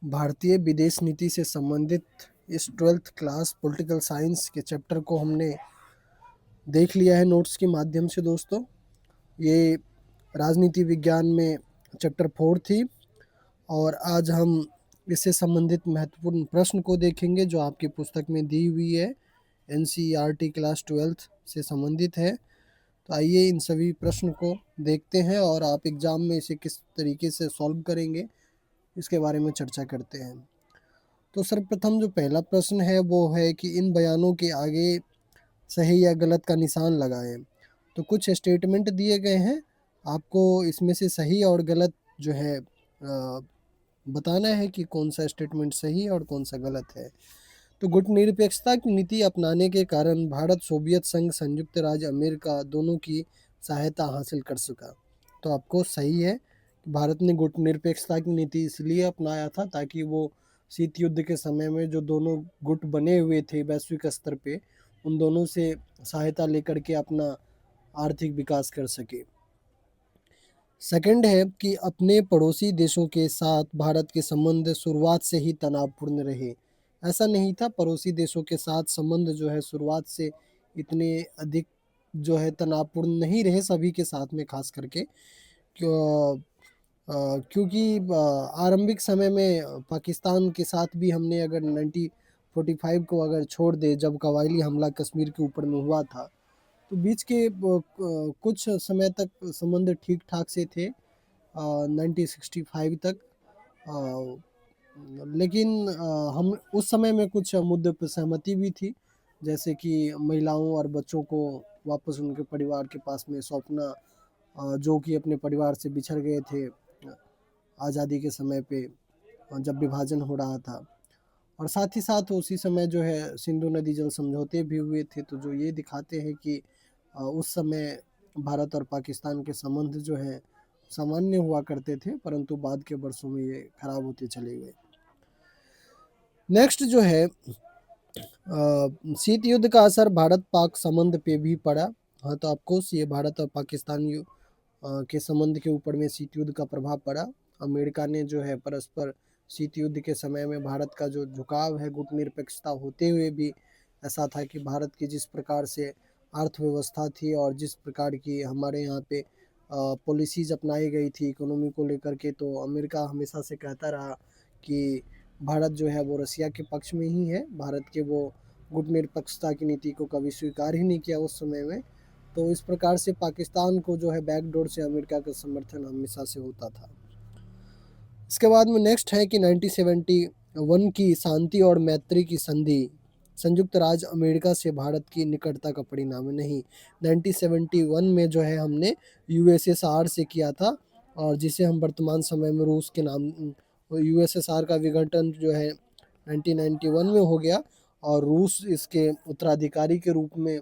भारतीय विदेश नीति से संबंधित इस 12th क्लास पॉलिटिकल साइंस के चैप्टर को हमने देख लिया है नोट्स के माध्यम से दोस्तों। ये राजनीति विज्ञान में चैप्टर 4 थी और आज हम इससे संबंधित महत्वपूर्ण प्रश्न को देखेंगे जो आपकी पुस्तक में दी हुई है। एनसीईआरटी क्लास 12th से संबंधित है। तो आइए इन सभी प्रश्न को देखते हैं और आप एग्ज़ाम में इसे किस तरीके से सॉल्व करेंगे इसके बारे में चर्चा करते हैं। तो सर्वप्रथम जो पहला प्रश्न है वो है कि इन बयानों के आगे सही या गलत का निशान लगाएं। तो कुछ स्टेटमेंट दिए गए हैं, आपको इसमें से सही और गलत जो है बताना है कि कौन सा स्टेटमेंट सही है और कौन सा गलत है। तो गुटनिरपेक्षता की नीति अपनाने के कारण भारत सोवियत संघ संयुक्त राज्य अमेरिका दोनों की सहायता हासिल कर सका। तो आपको सही है, भारत ने गुटनिरपेक्षता की नीति इसलिए अपनाया था ताकि वो शीत युद्ध के समय में जो दोनों गुट बने हुए थे वैश्विक स्तर पे, उन दोनों से सहायता लेकर के अपना आर्थिक विकास कर सके। सेकंड है कि अपने पड़ोसी देशों के साथ भारत के संबंध शुरुआत से ही तनावपूर्ण रहे। ऐसा नहीं था, पड़ोसी देशों के साथ संबंध जो है शुरुआत से इतने अधिक जो है तनावपूर्ण नहीं रहे सभी के साथ में, खास करके क्योंकि आरंभिक समय में पाकिस्तान के साथ भी हमने अगर 1945 को अगर छोड़ दे, जब कबायली हमला कश्मीर के ऊपर में हुआ था, तो बीच के कुछ समय तक संबंध ठीक ठाक से थे 1965 तक। लेकिन हम उस समय में कुछ मुद्दों पर सहमति भी थी, जैसे कि महिलाओं और बच्चों को वापस उनके परिवार के पास में सौंपना, जो कि अपने परिवार से बिछड़ गए थे आज़ादी के समय पे जब विभाजन हो रहा था। और साथ ही साथ उसी समय जो है सिंधु नदी जल समझौते भी हुए थे, तो जो ये दिखाते हैं कि उस समय भारत और पाकिस्तान के संबंध जो है सामान्य हुआ करते थे, परंतु बाद के वर्षों में ये खराब होते चले गए। नेक्स्ट जो है शीत युद्ध का असर भारत पाक संबंध पे भी पड़ा। हाँ, तो आपको ये भारत और पाकिस्तान के संबंध के ऊपर में शीत युद्ध का प्रभाव पड़ा। अमेरिका ने जो है परस्पर शीत युद्ध के समय में भारत का जो झुकाव है गुटनिरपेक्षता होते हुए भी ऐसा था कि भारत की जिस प्रकार से अर्थव्यवस्था थी और जिस प्रकार की हमारे यहाँ पे पॉलिसीज अपनाई गई थी इकोनॉमी को लेकर के, तो अमेरिका हमेशा से कहता रहा कि भारत जो है वो रसिया के पक्ष में ही है। भारत के वो गुटनिरपेक्षता की नीति को कभी स्वीकार ही नहीं किया उस समय में। तो इस प्रकार से पाकिस्तान को जो है बैकडोर से अमेरिका का समर्थन हमेशा से होता था। इसके बाद में नेक्स्ट है कि 1971 की शांति और मैत्री की संधि संयुक्त राज्य अमेरिका से भारत की निकटता का परिणाम नहीं। 1971 में जो है हमने यूएसएसआर से किया था, और जिसे हम वर्तमान समय में रूस के नाम, यूएसएसआर का विघटन जो है 1991 में हो गया और रूस इसके उत्तराधिकारी के रूप में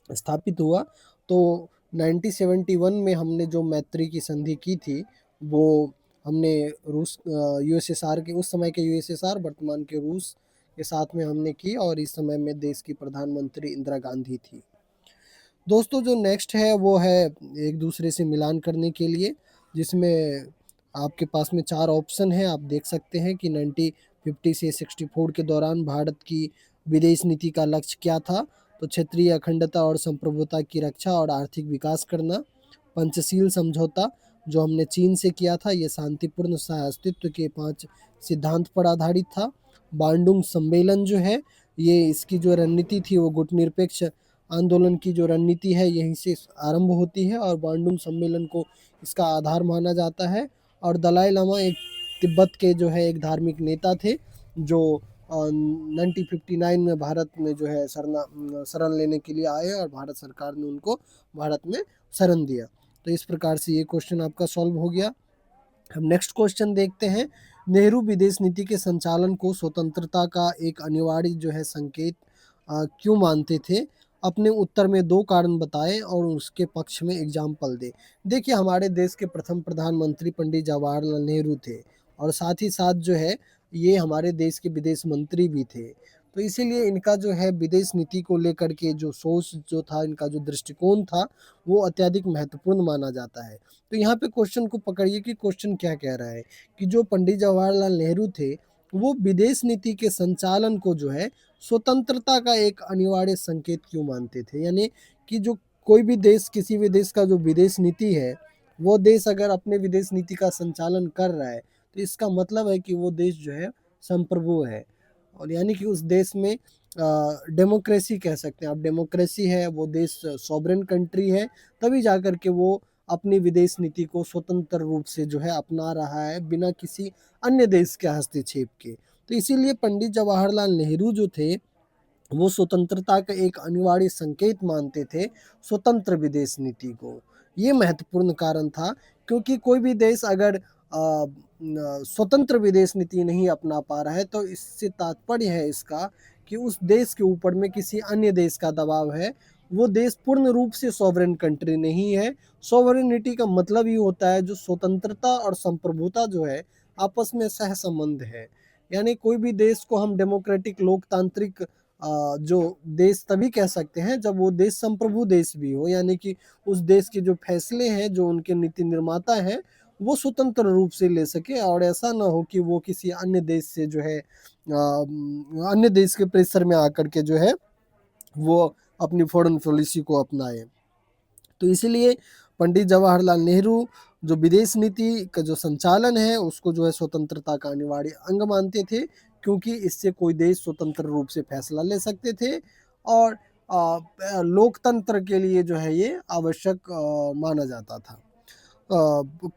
स्थापित हुआ। तो 1971 में हमने जो मैत्री की संधि की थी वो हमने रूस यूएसएसआर के, उस समय के यूएसएसआर वर्तमान के रूस के साथ में हमने की, और इस समय में देश की प्रधानमंत्री इंदिरा गांधी थी। दोस्तों जो नेक्स्ट है वो है एक दूसरे से मिलान करने के लिए, जिसमें आपके पास में 4 ऑप्शन है। आप देख सकते हैं कि 1950 से 64 के दौरान भारत की विदेश नीति का लक्ष्य क्या था। तो क्षेत्रीय अखंडता और संप्रभुता की रक्षा और आर्थिक विकास करना। पंचशील समझौता जो हमने चीन से किया था, ये शांतिपूर्ण सह अस्तित्व के 5 सिद्धांत पर आधारित था। बांडुंग सम्मेलन जो है, ये इसकी जो रणनीति थी वो गुटनिरपेक्ष आंदोलन की जो रणनीति है यहीं से आरंभ होती है, और बांडुंग सम्मेलन को इसका आधार माना जाता है। और दलाई लामा एक तिब्बत के जो है एक धार्मिक नेता थे, जो 1959 में भारत में जो है शरण लेने के लिए आए और भारत सरकार ने उनको भारत में शरण दिया। तो इस प्रकार से ये क्वेश्चन आपका सॉल्व हो गया। हम नेक्स्ट क्वेश्चन देखते हैं। नेहरू विदेश नीति के संचालन को स्वतंत्रता का एक अनिवार्य जो है संकेत क्यों मानते थे? अपने उत्तर में 2 कारण बताएं और उसके पक्ष में एग्जाम्पल दें। देखिए, हमारे देश के प्रथम प्रधानमंत्री पंडित जवाहरलाल नेहरू थे, और साथ ही साथ जो है ये हमारे देश के विदेश मंत्री भी थे। तो इसीलिए इनका जो है विदेश नीति को लेकर के जो सोच जो था, इनका जो दृष्टिकोण था, वो अत्यधिक महत्वपूर्ण माना जाता है। तो यहाँ पे क्वेश्चन को पकड़िए कि क्वेश्चन क्या कह रहा है, कि जो पंडित जवाहरलाल नेहरू थे वो विदेश नीति के संचालन को जो है स्वतंत्रता का एक अनिवार्य संकेत क्यों मानते थे। यानी कि जो कोई भी देश, किसी भी देश का जो विदेश नीति है, वो देश अगर अपने विदेश नीति का संचालन कर रहा है तो इसका मतलब है कि वो देश जो है संप्रभु है। और यानी कि उस देश में डेमोक्रेसी कह सकते हैं आप, डेमोक्रेसी है, वो देश सॉवरेन कंट्री है, तभी जाकर के वो अपनी विदेश नीति को स्वतंत्र रूप से जो है अपना रहा है, बिना किसी अन्य देश के हस्तक्षेप के। तो इसीलिए पंडित जवाहरलाल नेहरू जो थे, वो स्वतंत्रता का एक अनिवार्य संकेत मानते थे स्वतंत्र विदेश नीति को। ये महत्वपूर्ण कारण था, क्योंकि कोई भी देश अगर स्वतंत्र विदेश नीति नहीं अपना पा रहा है तो इससे तात्पर्य है इसका कि उस देश के ऊपर में किसी अन्य देश का दबाव है। वो देश पूर्ण रूप से सॉवरेन कंट्री नहीं है। सॉवरेनिटी का मतलब ही होता है जो स्वतंत्रता और संप्रभुता जो है आपस में सह संबंध है। यानी कोई भी देश को हम डेमोक्रेटिक लोकतांत्रिक जो देश तभी कह सकते हैं जब वो देश संप्रभु देश भी हो, यानी कि उस देश के जो फैसले हैं, जो उनके नीति निर्माता हैं, वो स्वतंत्र रूप से ले सके और ऐसा ना हो कि वो किसी अन्य देश से जो है अन्य देश के प्रेशर में आकर के जो है वो अपनी फॉरेन पॉलिसी को अपनाए। तो इसीलिए पंडित जवाहरलाल नेहरू जो विदेश नीति का जो संचालन है उसको जो है स्वतंत्रता का अनिवार्य अंग मानते थे, क्योंकि इससे कोई देश स्वतंत्र रूप से फैसला ले सकते थे और लोकतंत्र के लिए जो है ये आवश्यक माना जाता था।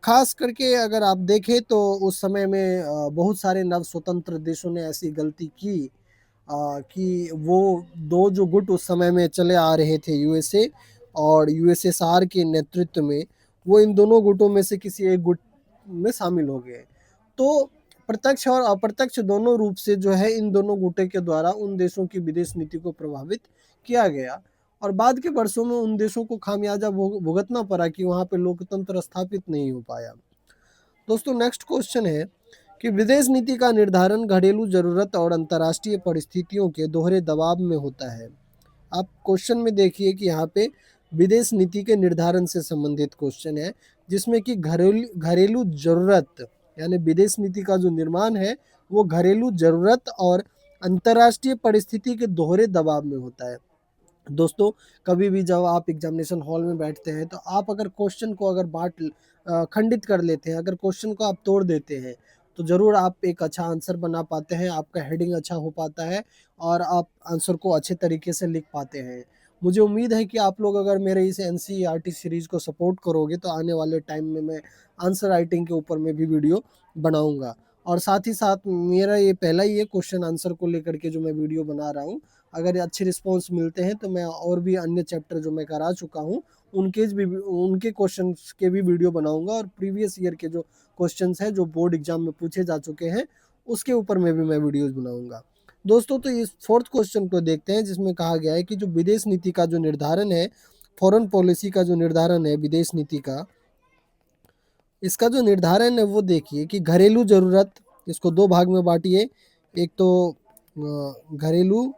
खास करके अगर आप देखें तो उस समय में बहुत सारे नव स्वतंत्र देशों ने ऐसी गलती की कि वो दो जो गुट उस समय में चले आ रहे थे, यूएसए और यूएसएसआर के नेतृत्व में, वो इन दोनों गुटों में से किसी एक गुट में शामिल हो गए। तो प्रत्यक्ष और अप्रत्यक्ष दोनों रूप से जो है इन दोनों गुटों के द्वारा उन देशों की विदेश नीति को प्रभावित किया गया और बाद के वर्षों में उन देशों को खामियाजा भुगतना पड़ा कि वहाँ पे लोकतंत्र स्थापित नहीं हो पाया। दोस्तों नेक्स्ट क्वेश्चन है कि विदेश नीति का निर्धारण घरेलू जरूरत और अंतर्राष्ट्रीय परिस्थितियों के दोहरे दबाव में होता है। आप क्वेश्चन में देखिए कि यहाँ पे विदेश नीति के निर्धारण से संबंधित क्वेश्चन है, जिसमें कि घरेलू जरूरत यानी विदेश नीति का जो निर्माण है वो घरेलू जरूरत और अंतर्राष्ट्रीय परिस्थिति के दोहरे दबाव में होता है। दोस्तों कभी भी जब आप एग्जामिनेशन हॉल में बैठते हैं तो आप अगर क्वेश्चन को अगर खंडित कर लेते हैं, अगर क्वेश्चन को आप तोड़ देते हैं तो ज़रूर आप एक अच्छा आंसर बना पाते हैं, आपका हेडिंग अच्छा हो पाता है और आप आंसर को अच्छे तरीके से लिख पाते हैं। मुझे उम्मीद है कि आप लोग अगर मेरे इस एनसीईआरटी सीरीज़ को सपोर्ट करोगे तो आने वाले टाइम में मैं आंसर राइटिंग के ऊपर में भी वीडियो बनाऊंगा और साथ ही साथ मेरा ये पहला ही है क्वेश्चन आंसर को लेकर के जो मैं वीडियो बना रहा हूँ। अगर अच्छे रिस्पॉन्स मिलते हैं तो मैं और भी अन्य चैप्टर जो मैं करा चुका हूँ उनके क्वेश्चंस के भी वीडियो बनाऊंगा और प्रीवियस ईयर के जो क्वेश्चंस हैं जो बोर्ड एग्जाम में पूछे जा चुके हैं उसके ऊपर में भी मैं वीडियोस बनाऊंगा। दोस्तों तो इस फोर्थ क्वेश्चन को देखते हैं, जिसमें कहा गया है कि जो विदेश नीति का जो निर्धारण है, फॉरेन पॉलिसी का जो निर्धारण है विदेश नीति का, इसका जो निर्धारण है वो देखिए कि घरेलू जरूरत, इसको दो भाग में बांटिए। एक तो घरेलू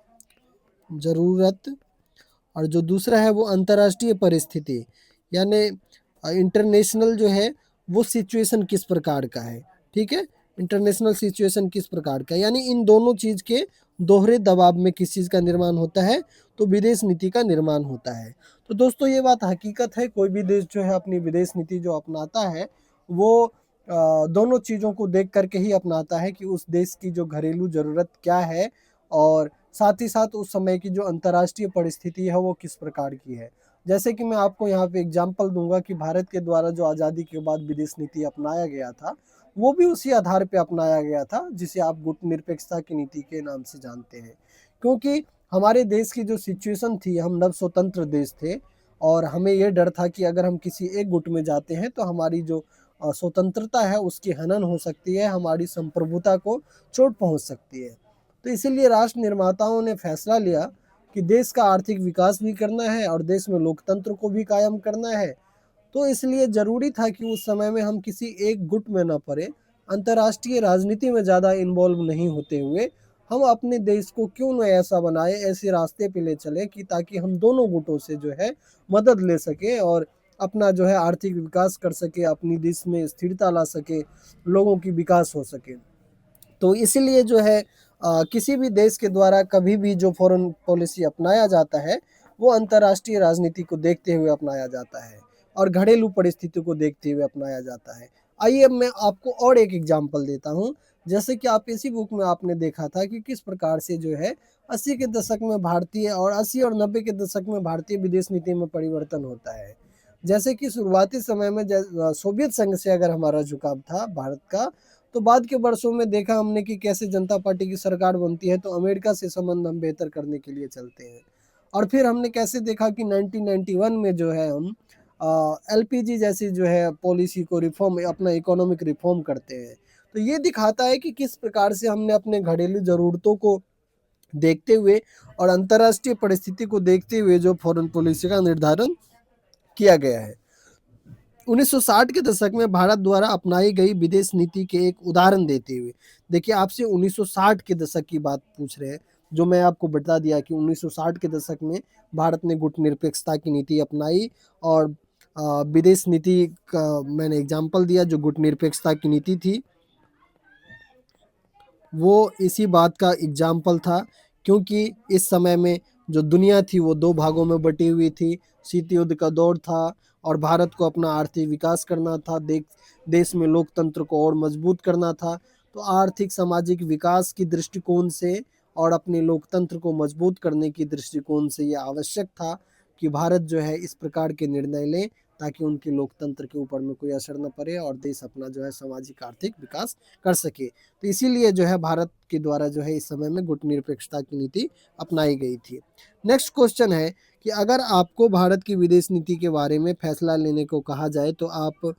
ज़रूरत और जो दूसरा है वो अंतर्राष्ट्रीय परिस्थिति, यानी इंटरनेशनल जो है वो सिचुएशन किस प्रकार का है। ठीक है, इंटरनेशनल सिचुएशन किस प्रकार का है, यानी इन दोनों चीज़ के दोहरे दबाव में किस चीज़ का निर्माण होता है, तो विदेश नीति का निर्माण होता है। तो दोस्तों ये बात हकीकत है, कोई भी देश जो है अपनी विदेश नीति जो अपनाता है वो दोनों चीज़ों को देख करके ही अपनाता है कि उस देश की जो घरेलू ज़रूरत क्या है और साथ ही साथ उस समय की जो अंतर्राष्ट्रीय परिस्थिति है वो किस प्रकार की है। जैसे कि मैं आपको यहाँ पे एग्जांपल दूंगा कि भारत के द्वारा जो आज़ादी के बाद विदेश नीति अपनाया गया था वो भी उसी आधार पे अपनाया गया था जिसे आप गुटनिरपेक्षता की नीति के नाम से जानते हैं। क्योंकि हमारे देश की जो सिचुएशन थी, हम नव स्वतंत्र देश थे और हमें ये डर था कि अगर हम किसी एक गुट में जाते हैं तो हमारी जो स्वतंत्रता है उसकी हनन हो सकती है, हमारी संप्रभुता को चोट पहुँच सकती है। तो इसीलिए राष्ट्र निर्माताओं ने फैसला लिया कि देश का आर्थिक विकास भी करना है और देश में लोकतंत्र को भी कायम करना है। तो इसलिए ज़रूरी था कि उस समय में हम किसी एक गुट में न पड़े, अंतर्राष्ट्रीय राजनीति में ज़्यादा इन्वॉल्व नहीं होते हुए हम अपने देश को क्यों न ऐसा बनाए, ऐसे रास्ते पे ले चले कि ताकि हम दोनों गुटों से जो है मदद ले सके और अपना जो है आर्थिक विकास कर सके, अपनी देश में स्थिरता ला सके, लोगों की विकास हो सके। तो इसीलिए जो है किसी भी देश के द्वारा कभी भी जो फॉरेन पॉलिसी अपनाया जाता है वो अंतर्राष्ट्रीय राजनीति को देखते हुए अपनाया जाता है और घरेलू परिस्थितियों को देखते हुए अपनाया जाता है। आइए अब मैं आपको और एक एग्जांपल देता हूँ। जैसे कि आप इसी बुक में आपने देखा था कि किस प्रकार से जो है 80 के दशक में भारतीय और 80 और 90 के दशक में भारतीय विदेश नीति में परिवर्तन होता है। जैसे कि शुरुआती समय में सोवियत संघ से अगर हमारा झुकाव था भारत का, तो बाद के वर्षों में देखा हमने कि कैसे जनता पार्टी की सरकार बनती है तो अमेरिका से संबंध हम बेहतर करने के लिए चलते हैं। और फिर हमने कैसे देखा कि 1991 में जो है हम एलपीजी जैसी जो है पॉलिसी को रिफॉर्म अपना इकोनॉमिक रिफॉर्म करते हैं। तो ये दिखाता है कि किस प्रकार से हमने अपने घरेलू ज़रूरतों को देखते हुए और अंतर्राष्ट्रीय परिस्थिति को देखते हुए जो फॉरेन पॉलिसी का निर्धारण किया गया है। 1960 के दशक में भारत द्वारा अपनाई गई विदेश नीति के एक उदाहरण देते हुए, देखिए आपसे 1960 के दशक की बात पूछ रहे हैं, जो मैं आपको बता दिया कि 1960 के दशक में भारत ने गुटनिरपेक्षता की नीति अपनाई और विदेश नीति का मैंने एग्जाम्पल दिया जो गुटनिरपेक्षता की नीति थी, वो इसी बात का एग्जाम्पल था क्योंकि इस समय में जो दुनिया थी वो दो भागों में बटी हुई थी। शीत युद्ध का दौर था और भारत को अपना आर्थिक विकास करना था, देश में लोकतंत्र को और मजबूत करना था। तो आर्थिक सामाजिक विकास की दृष्टिकोण से और अपने लोकतंत्र को मजबूत करने की दृष्टिकोण से ये आवश्यक था कि भारत जो है इस प्रकार के निर्णय ले ताकि उनके लोकतंत्र के ऊपर में कोई असर न पड़े और देश अपना जो है सामाजिक आर्थिक विकास कर सके। तो इसीलिए जो है भारत के द्वारा जो है इस समय में गुटनिरपेक्षता की नीति अपनाई गई थी। नेक्स्ट क्वेश्चन है कि अगर आपको भारत की विदेश नीति के बारे में फैसला लेने को कहा जाए तो आप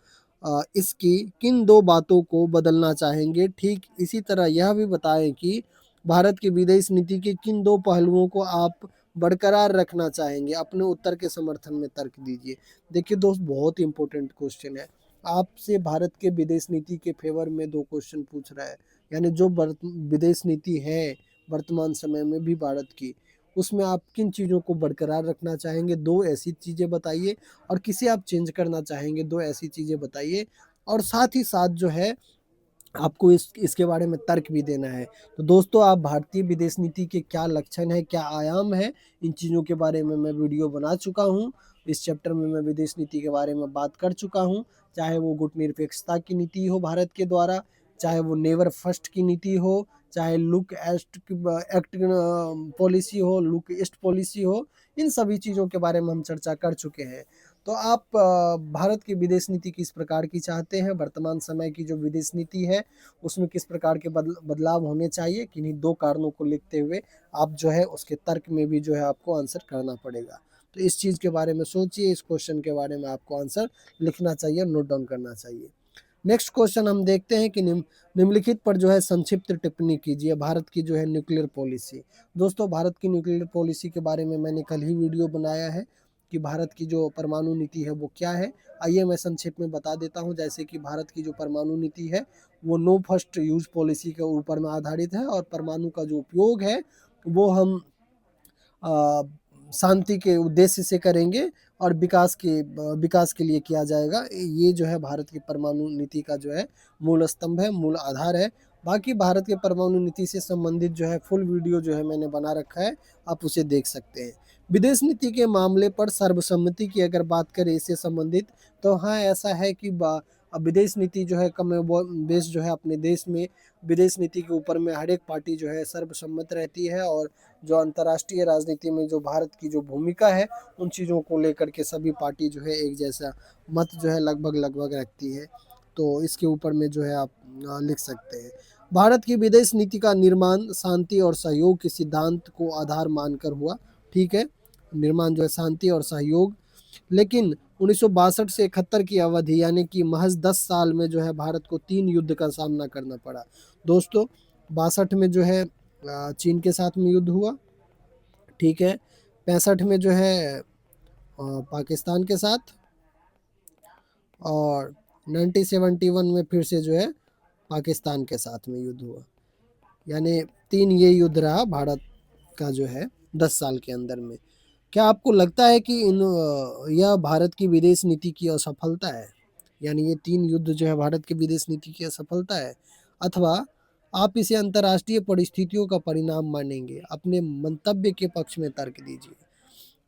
इसकी किन दो बातों को बदलना चाहेंगे? ठीक इसी तरह यह भी बताएं कि भारत की विदेश नीति के किन दो पहलुओं को आप बरकरार रखना चाहेंगे? अपने उत्तर के समर्थन में तर्क दीजिए। देखिए दोस्त, बहुत इंपॉर्टेंट क्वेश्चन है। आपसे भारत के विदेश नीति के फेवर में दो क्वेश्चन पूछ रहा है, यानी जो विदेश नीति है वर्तमान समय में भी भारत की, उसमें आप किन चीज़ों को बरकरार रखना चाहेंगे? दो ऐसी चीज़ें बताइए। और किसे आप चेंज करना चाहेंगे? दो ऐसी चीज़ें बताइए। और साथ ही साथ जो है आपको इसके बारे में तर्क भी देना है। तो दोस्तों, आप भारतीय विदेश नीति के क्या लक्षण है, क्या आयाम है, इन चीज़ों के बारे में मैं वीडियो बना चुका हूँ। इस चैप्टर में मैं विदेश नीति के बारे में बात कर चुका हूँ, चाहे वो गुटनिरपेक्षता की नीति हो भारत के द्वारा, चाहे वो नेवर फर्स्ट की नीति हो, चाहे लुक ईस्ट एक्ट पॉलिसी हो, लुक ईस्ट पॉलिसी हो, इन सभी चीज़ों के बारे में हम चर्चा कर चुके हैं। तो आप भारत की विदेश नीति किस प्रकार की चाहते हैं? वर्तमान समय की जो विदेश नीति है उसमें किस प्रकार के बदलाव होने चाहिए? किन्हीं दो कारणों को लिखते हुए आप जो है उसके तर्क में भी जो है आपको आंसर करना पड़ेगा। तो इस चीज़ के बारे में सोचिए, इस क्वेश्चन के बारे में आपको आंसर लिखना चाहिए, नोट डाउन करना चाहिए। नेक्स्ट क्वेश्चन हम देखते हैं कि निम्नलिखित पर जो है संक्षिप्त टिप्पणी कीजिए। भारत की जो है न्यूक्लियर पॉलिसी। दोस्तों, भारत की न्यूक्लियर पॉलिसी के बारे में मैंने कल ही वीडियो बनाया है कि भारत की जो परमाणु नीति है वो क्या है। आइए मैं संक्षेप में बता देता हूँ। जैसे कि भारत की जो परमाणु नीति है वो नो फर्स्ट यूज पॉलिसी के ऊपर में आधारित है और परमाणु का जो उपयोग है वो हम शांति के उद्देश्य से करेंगे और विकास के लिए किया जाएगा। ये जो है भारत की परमाणु नीति का जो है मूल स्तंभ है, मूल आधार है। बाकी भारत के परमाणु नीति से संबंधित जो है फुल वीडियो जो है मैंने बना रखा है, आप उसे देख सकते हैं। विदेश नीति के मामले पर सर्वसम्मति की अगर बात करें इससे संबंधित, तो हाँ, ऐसा है कि विदेश नीति जो है कम देश जो है अपने देश में विदेश नीति के ऊपर में हर एक पार्टी जो है सर्वसम्मत रहती है और जो अंतर्राष्ट्रीय राजनीति में जो भारत की जो भूमिका है उन चीज़ों को लेकर के सभी पार्टी जो है एक जैसा मत जो है लगभग रखती है। तो इसके ऊपर में जो है आप लिख सकते हैं। भारत की विदेश नीति का निर्माण शांति और सहयोग के सिद्धांत को आधार मानकर हुआ। ठीक है, निर्माण जो है शांति और सहयोग। लेकिन 1962 से 71 की अवधि यानी कि महज 10 साल में जो है भारत को 3 युद्ध का सामना करना पड़ा। दोस्तों, 62 में जो है चीन के साथ में युद्ध हुआ। ठीक है, 65 में जो है पाकिस्तान के साथ, और 1971 में फिर से जो है पाकिस्तान के साथ में युद्ध हुआ। यानी 3 ये युद्ध रहा भारत का जो है 10 साल के अंदर में। क्या आपको लगता है कि यह भारत की विदेश नीति की असफलता है? यानी ये 3 युद्ध जो है भारत की विदेश नीति की असफलता है? अथवा आप इसे अंतर्राष्ट्रीय परिस्थितियों का परिणाम मानेंगे? अपने मंतव्य के पक्ष में तर्क दीजिए।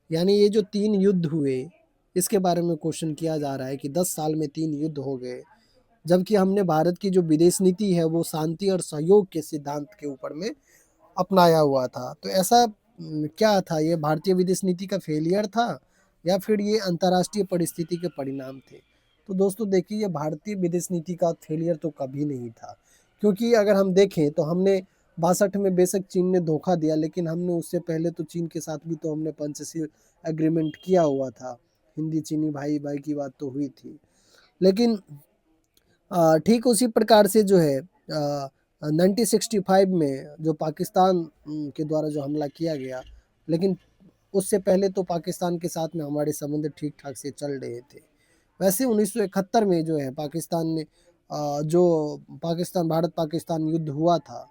यानी ये जो 3 युद्ध हुए, इसके बारे में क्वेश्चन किया जा रहा है कि 10 साल में 3 युद्ध हो गए, जबकि हमने भारत की जो विदेश नीति है वो शांति और सहयोग के सिद्धांत के ऊपर में अपनाया हुआ था। तो ऐसा क्या था, ये भारतीय विदेश नीति का फेलियर था या फिर ये अंतर्राष्ट्रीय परिस्थिति के परिणाम थे? तो दोस्तों देखिए, ये भारतीय विदेश नीति का फेलियर तो कभी नहीं था, क्योंकि अगर हम देखें तो हमने 62 में बेशक चीन ने धोखा दिया, लेकिन हमने उससे पहले तो चीन के साथ भी तो हमने पंचशील एग्रीमेंट किया हुआ था। हिंदी चीनी भाई भाई की बात तो हुई थी। लेकिन ठीक उसी प्रकार से जो है 1965 में जो पाकिस्तान के द्वारा जो हमला किया गया, लेकिन उससे पहले तो पाकिस्तान के साथ में हमारे संबंध ठीक ठाक से चल रहे थे। वैसे 1971 में जो है पाकिस्तान ने जो पाकिस्तान भारत पाकिस्तान युद्ध हुआ था,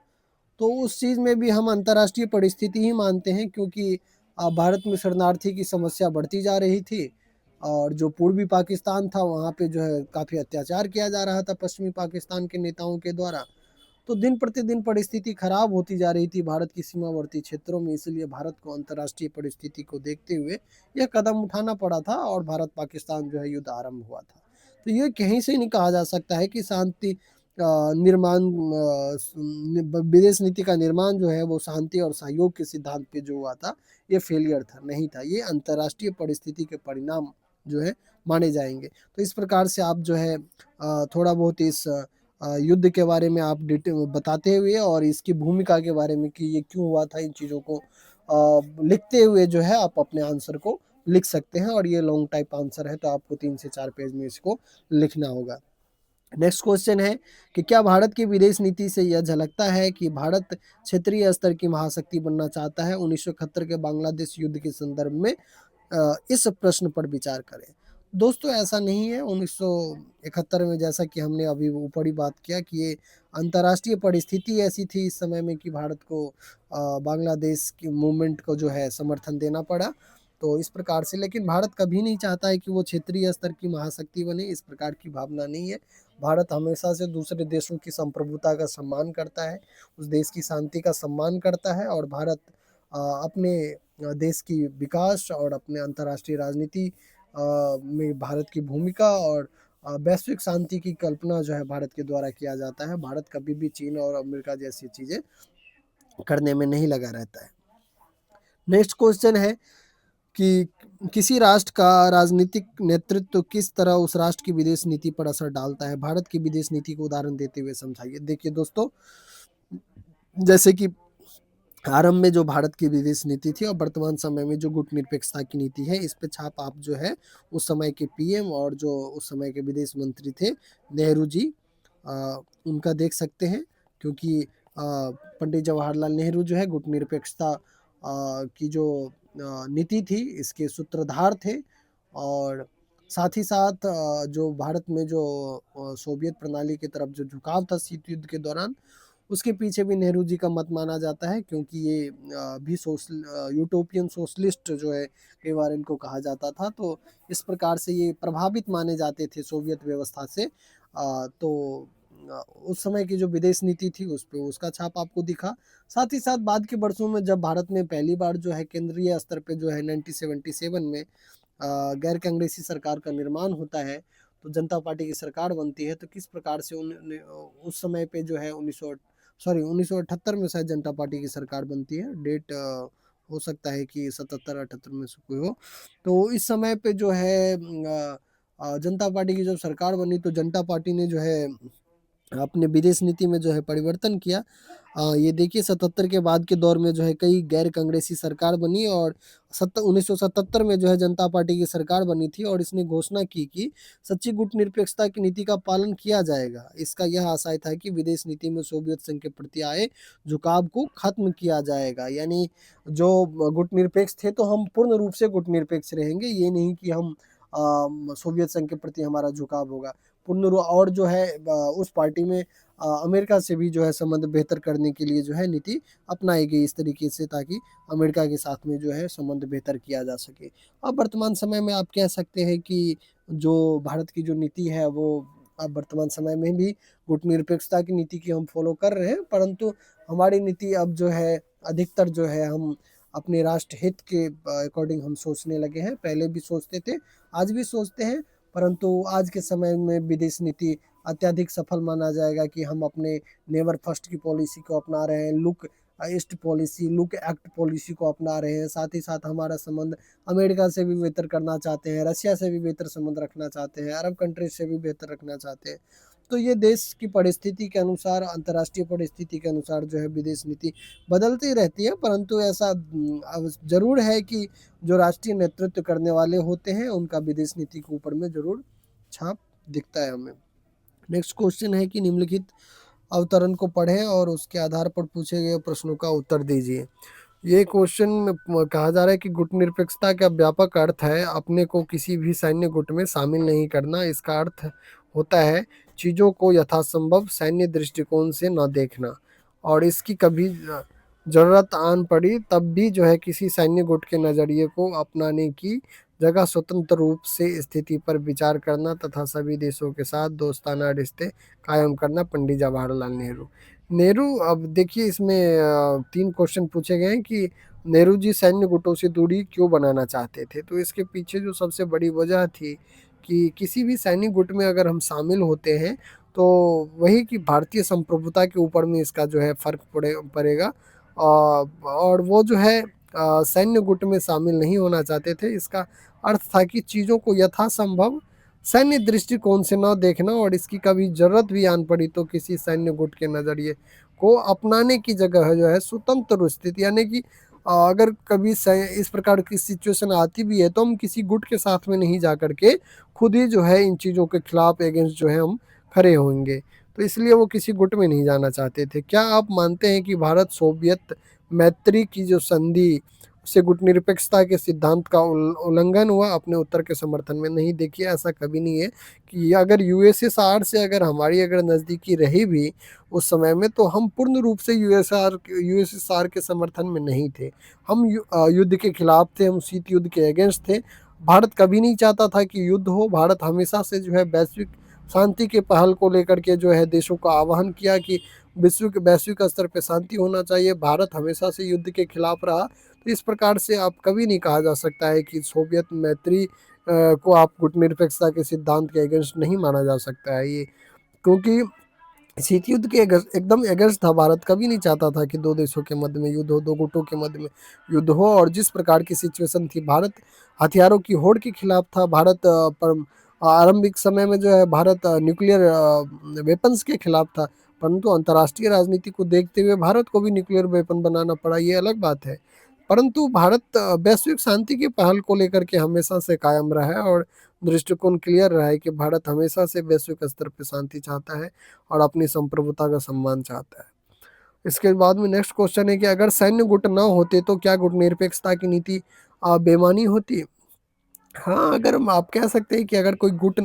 तो उस चीज़ में भी हम अंतर्राष्ट्रीय परिस्थिति ही मानते हैं, क्योंकि भारत में शरणार्थी की समस्या बढ़ती जा रही थी और जो पूर्वी पाकिस्तान था वहाँ पे जो है काफ़ी अत्याचार किया जा रहा था पश्चिमी पाकिस्तान के नेताओं के द्वारा। तो दिन प्रतिदिन परिस्थिति खराब होती जा रही थी भारत की सीमावर्ती क्षेत्रों में, इसलिए भारत को अंतर्राष्ट्रीय परिस्थिति को देखते हुए यह कदम उठाना पड़ा था और भारत पाकिस्तान जो है युद्ध आरंभ हुआ था। तो ये कहीं से नहीं कहा जा सकता है कि शांति निर्माण विदेश नीति का निर्माण जो है वो शांति और सहयोग के सिद्धांत पे जो हुआ था, ये फेलियर था, नहीं था। ये अंतर्राष्ट्रीय परिस्थिति के परिणाम जो है माने जाएंगे। तो इस प्रकार से आप जो है थोड़ा बहुत इस युद्ध के बारे में आप बताते हुए और इसकी भूमिका के बारे में कि ये क्यों हुआ था, इन चीज़ों को लिखते हुए जो है आप अपने आंसर को लिख सकते हैं, और ये लॉन्ग टाइप आंसर है तो आपको 3 से 4 पेज में इसको लिखना होगा। नेक्स्ट क्वेश्चन है कि क्या भारत की विदेश नीति से यह झलकता है कि भारत क्षेत्रीय स्तर की महाशक्ति बनना चाहता है? 1971 के बांग्लादेश युद्ध के संदर्भ में इस प्रश्न पर विचार करें। दोस्तों ऐसा नहीं है। 1971 में, जैसा कि हमने अभी ऊपर ही बात किया, कि ये अंतर्राष्ट्रीय परिस्थिति ऐसी थी इस समय में कि भारत को बांग्लादेश की मूवमेंट को जो है समर्थन देना पड़ा। तो इस प्रकार से, लेकिन भारत कभी नहीं चाहता है कि वो क्षेत्रीय स्तर की महाशक्ति बने, इस प्रकार की भावना नहीं है। भारत हमेशा से दूसरे देशों की संप्रभुता का सम्मान करता है, उस देश की शांति का सम्मान करता है, और भारत अपने देश की विकास और अपने अंतर्राष्ट्रीय राजनीति में भारत की भूमिका और वैश्विक शांति की कल्पना जो है भारत के द्वारा किया जाता है। भारत कभी भी चीन और अमेरिका जैसी चीज़ें करने में नहीं लगा रहता है। नेक्स्ट क्वेश्चन है कि किसी राष्ट्र का राजनीतिक नेतृत्व किस तरह उस राष्ट्र की विदेश नीति पर असर डालता है? भारत की विदेश नीति को उदाहरण देते हुए समझाइए। देखिए दोस्तों, जैसे कि आरंभ में जो भारत की विदेश नीति थी और वर्तमान समय में जो गुटनिरपेक्षता की नीति है, इस पे छाप आप जो है उस समय के पीएम और जो उस समय के विदेश मंत्री थे नेहरू जी, उनका देख सकते हैं, क्योंकि पंडित जवाहरलाल नेहरू जो है गुटनिरपेक्षता की जो नीति थी इसके सूत्रधार थे। और साथ ही साथ जो भारत में जो सोवियत प्रणाली की तरफ जो झुकाव था शीत युद्ध के दौरान, उसके पीछे भी नेहरू जी का मत माना जाता है, क्योंकि ये भी यूटोपियन सोशलिस्ट जो है कई बार इनको कहा जाता था। तो इस प्रकार से ये प्रभावित माने जाते थे सोवियत व्यवस्था से। तो उस समय की जो विदेश नीति थी उस पे उसका छाप आपको दिखा। साथ ही साथ बाद के वर्षों में जब भारत में पहली बार जो है केंद्रीय स्तर पे जो है 1977 में गैर कांग्रेसी सरकार का निर्माण होता है, तो जनता पार्टी की सरकार बनती है। तो किस प्रकार से उस समय पे जो है 1978 में शायद जनता पार्टी की सरकार बनती है। डेट हो सकता है कि 77-78 में से कोई हो। तो इस समय पे जो है जनता पार्टी की जब सरकार बनी, तो जनता पार्टी ने जो है अपने विदेश नीति में जो है परिवर्तन किया। ये देखिए 77 के बाद के दौर में जो है कई गैर कांग्रेसी सरकार बनी, और 1977 में जो है जनता पार्टी की सरकार बनी थी, और इसने घोषणा की कि सच्ची गुटनिरपेक्षता की नीति का पालन किया जाएगा। इसका यह आशय था कि विदेश नीति में सोवियत संघ के प्रति आए झुकाव को खत्म किया जाएगा। यानी जो गुटनिरपेक्ष थे तो हम पूर्ण रूप से गुटनिरपेक्ष रहेंगे, ये नहीं कि हम सोवियत संघ के प्रति हमारा झुकाव होगा। और जो है उस पार्टी में अमेरिका से भी जो है संबंध बेहतर करने के लिए जो है नीति अपनाई गई इस तरीके से, ताकि अमेरिका के साथ में जो है संबंध बेहतर किया जा सके। अब वर्तमान समय में आप कह सकते हैं कि जो भारत की जो नीति है वो आप वर्तमान समय में भी गुटनिरपेक्षता की नीति की हम फॉलो कर रहे हैं, परंतु हमारी नीति अब जो है अधिकतर जो है हम अपने राष्ट्र हित के अकॉर्डिंग हम सोचने लगे हैं। पहले भी सोचते थे, आज भी सोचते हैं, परंतु आज के समय में विदेश नीति अत्यधिक सफल माना जाएगा कि हम अपने नेवर फर्स्ट की पॉलिसी को अपना रहे हैं, look east policy, look act policy को अपना रहे हैं। साथ ही साथ हमारा संबंध अमेरिका से भी बेहतर करना चाहते हैं, रशिया से भी बेहतर संबंध रखना चाहते हैं, अरब कंट्रीज से भी बेहतर रखना चाहते हैं। तो ये देश की परिस्थिति के अनुसार, अंतर्राष्ट्रीय परिस्थिति के अनुसार जो है विदेश नीति बदलती रहती है, परंतु ऐसा जरूर है कि जो राष्ट्रीय नेतृत्व करने वाले होते हैं उनका विदेश नीति के ऊपर में जरूर छाप दिखता है हमें। नेक्स्ट क्वेश्चन है कि निम्नलिखित अवतरण को पढ़ें और उसके आधार पर पूछे गए प्रश्नों का उत्तर दीजिए। ये क्वेश्चन में कहा जा रहा है कि गुटनिरपेक्षता का व्यापक अर्थ है अपने को किसी भी सैन्य गुट में शामिल नहीं करना। इसका अर्थ होता है चीज़ों को यथासंभव सैन्य दृष्टिकोण से न देखना, और इसकी कभी ज़रूरत आन पड़ी तब भी जो है किसी सैन्य गुट के नज़रिए को अपनाने की जगह स्वतंत्र रूप से स्थिति पर विचार करना तथा सभी देशों के साथ दोस्ताना रिश्ते कायम करना। पंडित जवाहरलाल नेहरू। नेहरू, अब देखिए इसमें 3 क्वेश्चन पूछे गए हैं कि नेहरू जी सैन्य गुटों से दूरी क्यों बनाना चाहते थे। तो इसके पीछे जो सबसे बड़ी वजह थी कि किसी भी सैनिक गुट में अगर हम शामिल होते हैं तो वही कि भारतीय संप्रभुता के ऊपर में इसका जो है फ़र्क पड़ेगा, और वो जो है सैन्य गुट में शामिल नहीं होना चाहते थे। इसका अर्थ था कि चीज़ों को यथासंभव सैन्य दृष्टिकोण से न देखना, और इसकी कभी ज़रूरत भी आन पड़ी तो किसी सैन्य गुट के नज़रिए को अपनाने की जगह जो है स्वतंत्र स्थिति, यानी कि अगर कभी इस प्रकार की सिचुएशन आती भी है तो हम किसी गुट के साथ में नहीं जा कर के खुद ही जो है इन चीज़ों के खिलाफ अगेंस्ट जो है हम खड़े होंगे। तो इसलिए वो किसी गुट में नहीं जाना चाहते थे। क्या आप मानते हैं कि भारत सोवियत मैत्री की जो संधि से गुटनिरपेक्षता के सिद्धांत का उल्लंघन हुआ? अपने उत्तर के समर्थन में नहीं। देखिए, ऐसा कभी नहीं है कि अगर यूएसएसआर से अगर हमारी अगर नज़दीकी रही भी उस समय में, तो हम पूर्ण रूप से यूएसएसआर के समर्थन में नहीं थे। हम युद्ध के खिलाफ थे, हम शीत युद्ध के अगेंस्ट थे। भारत कभी नहीं चाहता था कि युद्ध हो। भारत हमेशा से जो है वैश्विक शांति के पहल को लेकर के जो है देशों का आह्वान किया कि वैश्विक स्तर पर शांति होना चाहिए। भारत हमेशा से युद्ध के खिलाफ रहा। तो इस प्रकार से आप कभी नहीं कहा जा सकता है कि सोवियत मैत्री को आप गुटनिरपेक्षता के सिद्धांत के अगेंस्ट नहीं माना जा सकता है ये, क्योंकि शीत युद्ध के एकदम अगेंस्ट था। भारत कभी नहीं चाहता था कि दो देशों के मध्य में युद्ध हो, दो गुटों के मध्य में युद्ध हो। और जिस प्रकार की सिचुएशन थी, भारत हथियारों की होड़ के खिलाफ था। भारत आरंभिक समय में जो है भारत न्यूक्लियर वेपन्स के खिलाफ था, परंतु अंतर्राष्ट्रीय राजनीति को देखते हुए भारत को भी न्यूक्लियर वेपन बनाना पड़ा, ये अलग बात है। परंतु भारत वैश्विक शांति की पहल को लेकर के हमेशा से कायम रहा है, और दृष्टिकोण क्लियर रहा है कि भारत हमेशा से वैश्विक स्तर पर शांति चाहता है और अपनी संप्रभुता का सम्मान चाहता है। इसके बाद में नेक्स्ट क्वेश्चन है कि अगर सैन्य गुट न होते तो क्या गुटनिरपेक्षता की नीति बेमानी होती? हाँ, अगर आप कह सकते हैं कि अगर कोई गुट